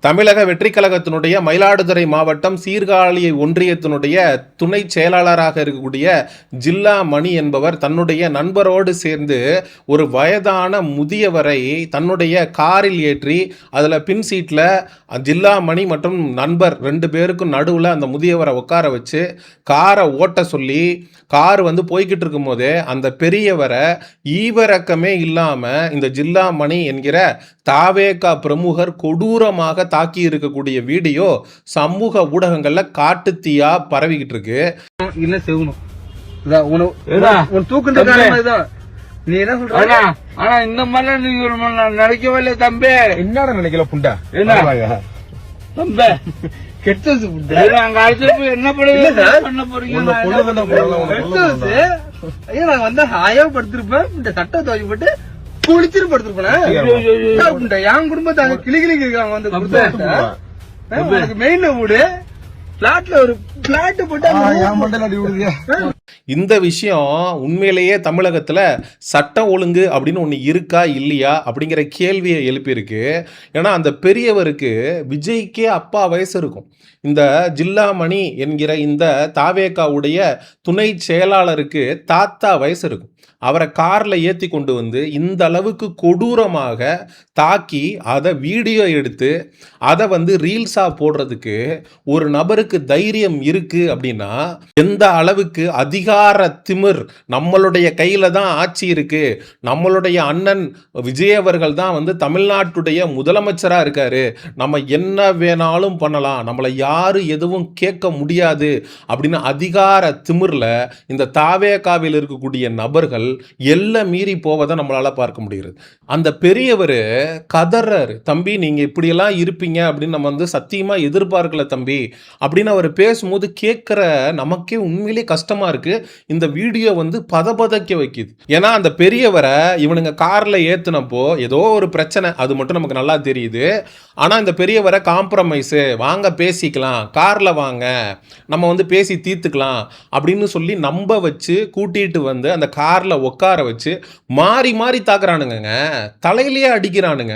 தமிழக வெற்றி கழகத்தினுடைய மயிலாடுதுறை மாவட்டம் சீர்காழி ஒன்றியத்தினுடைய துணை செயலாளராக இருக்கக்கூடிய ஜில்லா மணி என்பவர் தன்னுடைய நண்பரோடு சேர்ந்து ஒரு வயதான முதியவரை தன்னுடைய காரில் ஏற்றி அதில் பின் சீட்டில் ஜில்லா மணி மற்றும் நண்பர் 2 பேருக்கும் நடுவில் அந்த முதியவரை உட்கார வச்சு காரை ஓட்ட சொல்லி கார் போய்கிட்டு இருக்கும் போதே அந்த பெரியவரை ஈவரக்கமே இல்லாமல் இந்த ஜில்லா மணி என்கிற தாவேகா பிரமுகர் கொடூரமாக தாக்கி இருக்கக்கூடிய வீடியோ சமூக ஊடகங்கள்ல காட்டுத்தீயா பரவிக்கிட்டு இருக்கு. இல்ல செய்யணும் தூக்குன்ற காரணம் நீ என்ன சொல்ற? ஆனா இந்த மாதிரி நீங்க நினைக்கவே இல்லை தம்பி. என்னடா நினைக்கல புண்டா தம்பி கெட்டது என்ன பண்ண போறீங்க? நான் வந்தா ஹாயா படுத்திருப்பேன். இந்த சட்டை துவக்கி போட்டு குளிச்சிரு படுத்திருப்பேன். என் குடும்பத்தை அங்க கிளி கிளிக்கு இருக்காங்க வந்து மெயின்ல வீடு பிளாட்ல ஒரு பிளாட் போட்டு. இந்த விஷயம் உண்மையிலேயே தமிழகத்தில் சட்டம் ஒழுங்கு அப்படின்னு ஒன்று இருக்கா இல்லையா அப்படிங்கிற கேள்வியை எழுப்பியிருக்கு. ஏன்னா அந்த பெரியவருக்கு விஜய்க்கே அப்பா வயசு இருக்கும். இந்த ஜில்லா மணி என்கிற இந்த தாவேகாவுடைய துணை செயலாளருக்கு தாத்தா வயசு இருக்கும். அவரை காரில் ஏற்றி கொண்டு வந்து இந்த அளவுக்கு கொடூரமாக தாக்கி அதை வீடியோ எடுத்து அதை ரீல்ஸாக போடுறதுக்கு ஒரு நபருக்கு தைரியம் இருக்கு அப்படின்னா எந்த அளவுக்கு அதிகார திமிர் நம்மளுடைய கையில் தான் ஆட்சி இருக்கு. நம்மளுடைய அண்ணன் விஜய் அவர்கள் தான் தமிழ்நாட்டுடைய முதலமைச்சராக இருக்காரு. நம்ம என்ன வேணாலும் பண்ணலாம், நம்மளை யாரும் எதுவும் கேட்க முடியாது அப்படின்னு அதிகார திமிரில் இந்த தாவேகாவில் இருக்கக்கூடிய நபர்கள் எல்லாம் மீறி போவதை நம்மளால பார்க்க முடிகிறது. அந்த பெரியவர் கதறாரு, தம்பி நீங்க இப்படியெல்லாம் இருப்பீங்க அப்படின்னு நம்ம சத்தியமா எதிர்பார்க்கல தம்பி அப்படின்னு அவர் பேசும்போது கேட்கிற நமக்கே உண்மையிலே கஷ்டமா இருக்கு. இந்த வீடியோ பதபதக்க வைக்குது. ஏன்னா அந்த பெரியவரை இவனுங்க கார்ல ஏத்துனப்போ ஏதோ ஒரு பிரச்சனை, அது மட்டும் நமக்கு நல்லா தெரியுது. ஆனா இந்த பெரியவரை காம்ப்ரமைஸ் வாங்க பேசிக்கலாம், கார்ல வாங்க நம்ம பேசி தீர்த்துக்கலாம் அப்படின்னு சொல்லி நம்ப வச்சு கூட்டிட்டு அந்த கார்ல உட்கார வச்சு மாறி மாறி தாக்குறானுங்க. தலையிலேயே அடிக்கிறானுங்க.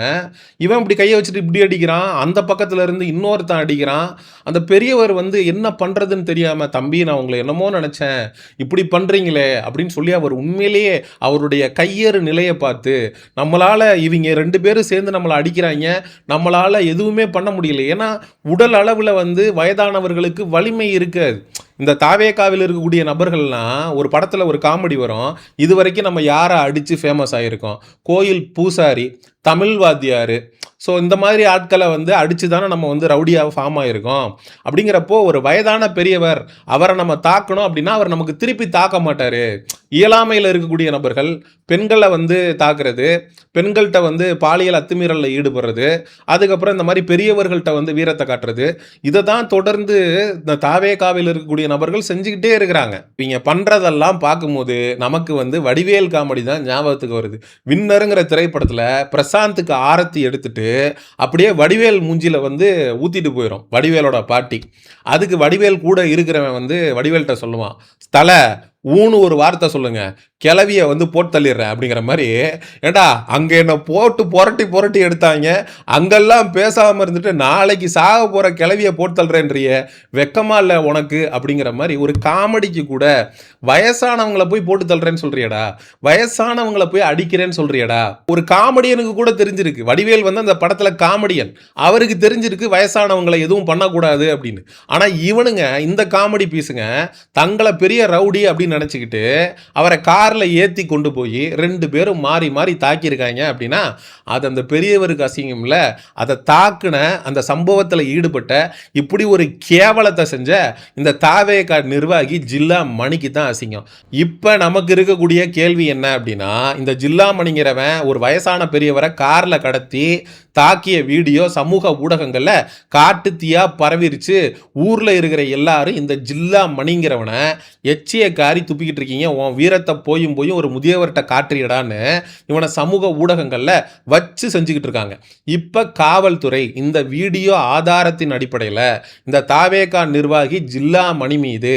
இவன் இப்படி கையை வச்சுட்டு இப்படி அடிக்கிறான், அந்த பக்கத்துல இருந்து இன்னொருத்தன் அடிக்கிறான். அந்த பெரியவர் என்ன பண்றதுன்னு தெரியாம, தம்பி நான் உங்களை என்னமோ நினைச்சேன், இப்படி பண்றீங்களே அப்படின்னு சொல்லி அவர் உண்மையிலேயே அவருடைய கையேறு நிலையை பார்த்து நம்மளால இவங்க 2 பேரும் சேர்ந்து நம்மளை அடிக்கிறாங்க, நம்மளால எதுவுமே பண்ண முடியல. ஏன்னா உடல் அளவுல வயதானவர்களுக்கு வலிமை இருக்காது. இந்த தாவேகாவில் இருக்கக்கூடிய நபர்கள்லாம் ஒரு படத்தில் ஒரு காமெடி வரும், இது வரைக்கும் நம்ம யாரை அடித்து ஃபேமஸ் ஆகியிருக்கோம், கோயில் பூசாரி, தமிழ் வாத்தியார், ஸோ இந்த மாதிரி ஆட்களை அடித்து தானே நம்ம ரவுடியாக ஃபார்ம் ஆகிருக்கோம். அப்படிங்கிறப்போ ஒரு வயதான பெரியவர் அவரை நம்ம தாக்கணும் அப்படின்னா அவர் நமக்கு திருப்பி தாக்க மாட்டார். இயலாமையில் இருக்கக்கூடிய நபர்கள் பெண்களை தாக்குறது, பெண்கள்கிட்ட பாலியல் அத்துமீறலில் ஈடுபடுறது, அதுக்கப்புறம் இந்த மாதிரி பெரியவர்கள்ட்ட வீரத்தை காட்டுறது, இதை தான் தொடர்ந்து இந்த தாவேகாவில் இருக்கக்கூடிய நபர்கள் செஞ்சுக்கிட்டே இருக்கிறாங்க. இவங்க பண்ணுறதெல்லாம் பார்க்கும்போது நமக்கு வடிவேல் காமெடி தான் ஞாபகத்துக்கு வருது. வின்னருங்கிற திரைப்படத்தில் பிரசாந்துக்கு ஆரத்தி எடுத்துட்டு அப்படியே வடிவேல் மூஞ்சில ஊத்திட்டு போயிடும் வடிவேலோட பாட்டி. அதுக்கு வடிவேல் கூட இருக்கிறவன் வடிவேல்கிட்ட சொல்லுவான், தலை ஊன்னு ஒரு வார்த்தை சொல்லுங்க, கிளவியை போட்டு தள்ளிடுறேன் அப்படிங்கிற மாதிரி. ஏண்டா அங்கே என்ன போட்டு புரட்டி எடுத்தாங்க, அங்கெல்லாம் பேசாமல் இருந்துட்டு நாளைக்கு சாக போகிற கிளவியை போட்டு தள்ளுறேன்றிய, வெக்கமா இல்லை உனக்கு அப்படிங்கிற மாதிரி ஒரு காமெடிக்கு கூட வயசானவங்களை போய் போட்டு தள்ளுறேன்னு சொல்றியடா, வயசானவங்களை போய் அடிக்கிறேன்னு சொல்றியடா. ஒரு காமெடியனுக்கு கூட தெரிஞ்சிருக்கு, வடிவேல் அந்த படத்தில் காமெடியன், அவருக்கு தெரிஞ்சிருக்கு வயசானவங்களை எதுவும் பண்ணக்கூடாது அப்படின்னு. ஆனால் இவனுங்க இந்த காமெடி பீஸுங்க தங்களை பெரிய ரவுடி அப்படின்னு நினைச்சுக்கிட்டு அவரை கார்ல ஏத்தி கொண்டு போய் 2 பேரும் மாறி மாறி தாக்கியிருக்காங்க அப்படின்னா அது அந்த பெரியவருக்கு அசிங்கம்ல. அதை தாக்குன அந்த சம்பவத்தில் ஈடுபட்ட இப்படி ஒரு கேவலத்தை செஞ்ச இந்த தாவேகா நிர்வாகி ஜில்லா மணிக்கு தான் அசிங்கம். இப்ப நமக்கு இருக்கக்கூடிய கேள்வி என்ன அப்படின்னா, இந்த ஜில்லா மணிங்கிறவன் ஒரு வயசான பெரியவரை கார்ல கடத்தி தாக்கிய வீடியோ சமூக ஊடகங்கள்ல காட்டுத்தீயா பரவிருச்சு. ஊர்ல இருக்கிற எல்லாரும் இந்த ஜில்லா மணிங்கிறவனை எச்சிய காரி துப்பிக்கிட்டு இருக்கீங்க, உன் வீரத்தை போயும் ஒரு முதியவர்கிட்ட காட்டுறியடான்னு இவனை சமூக ஊடகங்கள்ல வச்சு செஞ்சுக்கிட்டு இருக்காங்க. இப்ப காவல்துறை இந்த வீடியோ ஆதாரத்தின் அடிப்படையில் இந்த தாவேகா நிர்வாகி ஜில்லா மணி மீது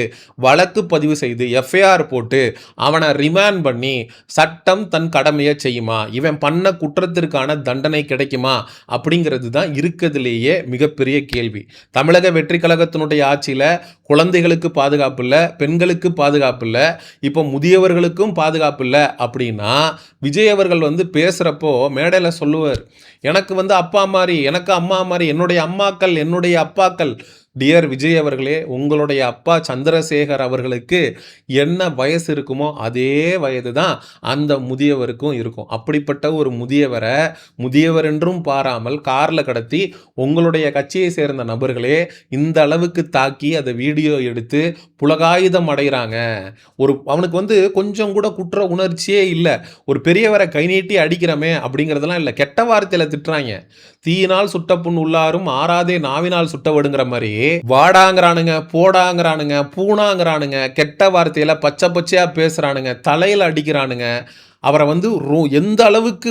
வழக்கு பதிவு செய்து எஃப்ஐஆர் போட்டு அவனை ரிமாண்ட் பண்ணி சட்டம் தன் கடமையை செய்யுமா, இவன் பண்ண குற்றத்திற்கான தண்டனை கிடைக்குமா அப்படிங்கிறது தான் இருக்கிறதுலேயே மிகப்பெரிய கேள்வி. தமிழக வெற்றி கழகத்தினுடைய ஆட்சியில் குழந்தைகளுக்கு பாதுகாப்பு இல்லை, பெண்களுக்கு பாதுகாப்பு இல்லை, இப்போ முதியவர்களுக்கும் பாதுகாப்பு இல்லை அப்படின்னா விஜய் அவர்கள் பேசுகிறப்போ மேடையில் சொல்லுவார், எனக்கு அப்பா மாதிரி, எனக்கு அம்மா மாதிரி, என்னுடைய அம்மாக்கள், என்னுடைய அப்பாக்கள். டியர் விஜய் அவர்களே, உங்களுடைய அப்பா சந்திரசேகர் அவர்களுக்கு என்ன வயசு இருக்குமோ அதே வயது தான் அந்த முதியவருக்கும் இருக்கும். அப்படிப்பட்ட ஒரு முதியவரை முதியவர் என்றும் பாராமல் காரில் கடத்தி உங்களுடைய கட்சியை சேர்ந்த நபர்களே இந்த அளவுக்கு தாக்கி அதை வீடியோ எடுத்து புலகாயுதம் அடைகிறாங்க. அவனுக்கு கொஞ்சம் கூட குற்ற உணர்ச்சியே இல்லை. ஒரு பெரியவரை கை நீட்டி அடிக்கிறமே அப்படிங்கிறதெல்லாம் இல்லை, கெட்ட வார்த்தையில் திட்டுறாங்க. தீயினால் சுட்ட புண் உள்ளாரும் ஆறாதே நாவினால் சுட்டவடுங்கிற மாதிரி வாடாங்கிறானுங்க, போடாங்கிறானுங்க, பூனாங்கிறானுங்க, கெட்ட வார்த்தையில பச்சை பச்சையா பேசுறானுங்க, தலையில அடிக்கிறானுங்க. அவரை எந்த அளவுக்கு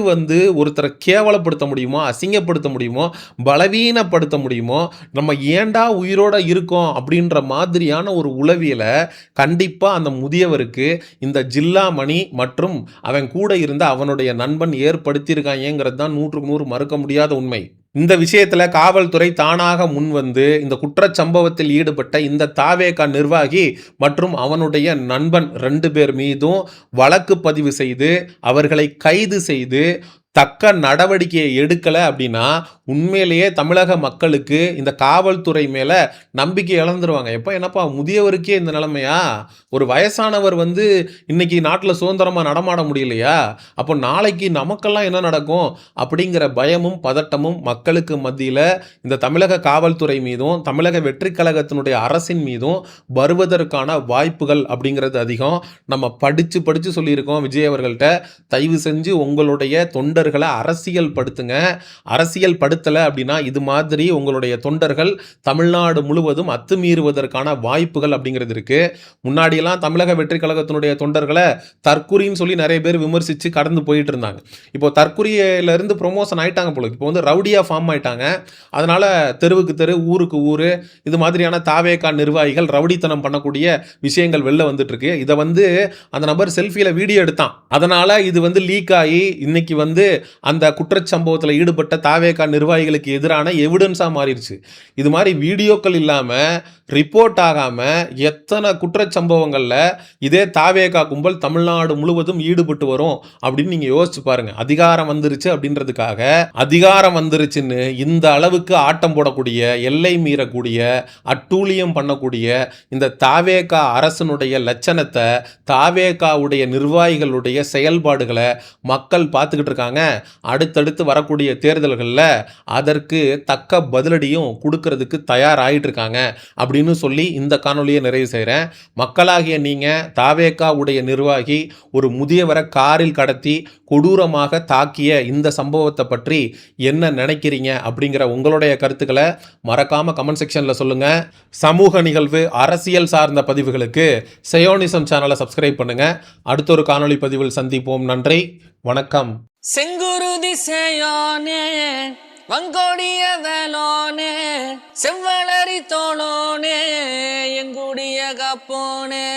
ஒருத்தரை கேவலப்படுத்த முடியுமோ, அசிங்கப்படுத்த முடியுமோ, பலவீனப்படுத்த முடியுமோ, நம்ம ஏண்டா உயிரோட இருக்கோம் அப்படின்ற மாதிரியான ஒரு உளவியலை கண்டிப்பாக அந்த முதியவருக்கு இந்த ஜில்லா மணி மற்றும் அவன் கூட இருந்த அவனுடைய நண்பன் ஏற்படுத்தியிருக்காங்கிறது தான் 100க்கு 100 மறுக்க முடியாத உண்மை. இந்த விஷயத்தில் காவல்துறை தானாக முன்வந்து இந்த குற்றச்சம்பவத்தில் ஈடுபட்ட இந்த தாவேகா நிர்வாகி மற்றும் அவனுடைய நண்பன் 2 பேர் மீதும் வழக்கு பதிவு செய்து அவர்களை கைது செய்து தக்க நடவடிக்கையை எடுக்கலை அப்படின்னா உண்மையிலேயே தமிழக மக்களுக்கு இந்த காவல்துறை மேலே நம்பிக்கை இழந்துருவாங்க. என்னப்பா முதியவருக்கே இந்த நிலைமையா? ஒரு வயசானவர் இன்னைக்கு நாட்டில் சுதந்திரமாக நடமாட முடியலையா? அப்போ நாளைக்கு நமக்கெல்லாம் என்ன நடக்கும் அப்படிங்கிற பயமும் பதட்டமும் மக்களுக்கு மத்தியில் இந்த தமிழக காவல்துறை மீதும் தமிழக வெற்றி கழகத்தினுடைய அரசின் மீதும் வருவதற்கான வாய்ப்புகள் அப்படிங்கிறது அதிகம். நம்ம படித்து சொல்லியிருக்கோம் விஜய் அவர்கள்ட்ட, தயவு செஞ்சு உங்களுடைய தொண்டர்களை அரசியல் படுத்துங்க. அரசியல் படுத்தலை அப்படின்னா இது மாதிரி உங்களுடைய தொண்டர்கள் தமிழ்நாடு முழுவதும் அத்துமீறுவதற்கான வாய்ப்புகள் அப்படிங்கிறது இருக்கு. முன்னாடியெல்லாம் தமிழக வெற்றி கழகத்தினுடைய தொண்டர்களை தற்குறின்னு சொல்லி நிறைய பேர் விமர்சித்து கடந்து போயிட்டு இருந்தாங்க. இப்போ தற்குறியிலிருந்து ப்ரொமோஷன் ஆயிட்டாங்க போல. இப்போ ரவுடியா ஃபார்ம் ஆயிட்டாங்க. அதனால தெருவுக்கு தெரு, ஊருக்கு ஊரு இது மாதிரியான தாவேகா நிர்வாகிகள் ரவுடித்தனம் பண்ணக்கூடிய விஷயங்கள் வெளில வந்துட்டு இருக்கு. இதை அந்த நபர் செல்ஃபியில வீடியோ எடுத்தான். அதனால இது லீக் ஆகி இன்னைக்கு அந்த குற்றச்சம்பவத்தில் ஈடுபட்ட தாவேகா நிர்வாகிகளுக்கு எதிரான எவிடன்ஸா மாறிடுச்சு. இது மாதிரி வீடியோக்கள் இல்லாம ரிப்போர்ட் ஆகாம எத்தனை குற்றச்சம்பவங்கள்ல இதே தாவேகா கும்பல் தமிழ்நாடு முழுவதும் ஈடுபட்டு வரும் அப்படின்னு நீங்க யோசிச்சு பாருங்க. அதிகாரம் வந்துருச்சு அப்படின்றதுக்காக அதிகாரம் வந்துருச்சுன்னு இந்த அளவுக்கு ஆட்டம் போடக்கூடிய, எல்லை மீறக்கூடிய, அட்டூழியம் பண்ணக்கூடிய இந்த தாவேகா அரசனுடைய லட்சணத்தை, தாவேகாவுடைய நிர்வாகிகளுடைய செயல்பாடுகளை மக்கள் பார்த்துக்கிட்டு இருக்காங்க. அடுத்தடுத்து வரக்கூடிய தேர்தல்களில் அதற்கு தக்க பதிலடியும் கொடுக்கறதுக்கு தயாராகிட்டு இருக்காங்க அப்படின்னு சொல்லி இந்த காணொலியை நிறைவு செய்கிறேன். மக்களாகிய நீங்கள் தாவேகாவுடைய நிர்வாகி ஒரு முதியவரை காரில் கடத்தி கொடூரமாக தாக்கிய இந்த சம்பவத்தை பற்றி என்ன நினைக்கிறீங்க அப்படிங்கிற உங்களுடைய கருத்துக்களை மறக்காம கமெண்ட் செக்ஷனில் சொல்லுங்க. சமூக நிகழ்வு, அரசியல் சார்ந்த பதிவுகளுக்கு செயோனிசம் சேனலை சப்ஸ்கிரைப் பண்ணுங்க. அடுத்த ஒரு காணொலி பதிவில் சந்திப்போம். நன்றி, வணக்கம். செங்குருதி சேயோனே, வங்கோடிய வேலோனே, செவ்வளரி தோளோனே, எங்குடிய காப்போனே.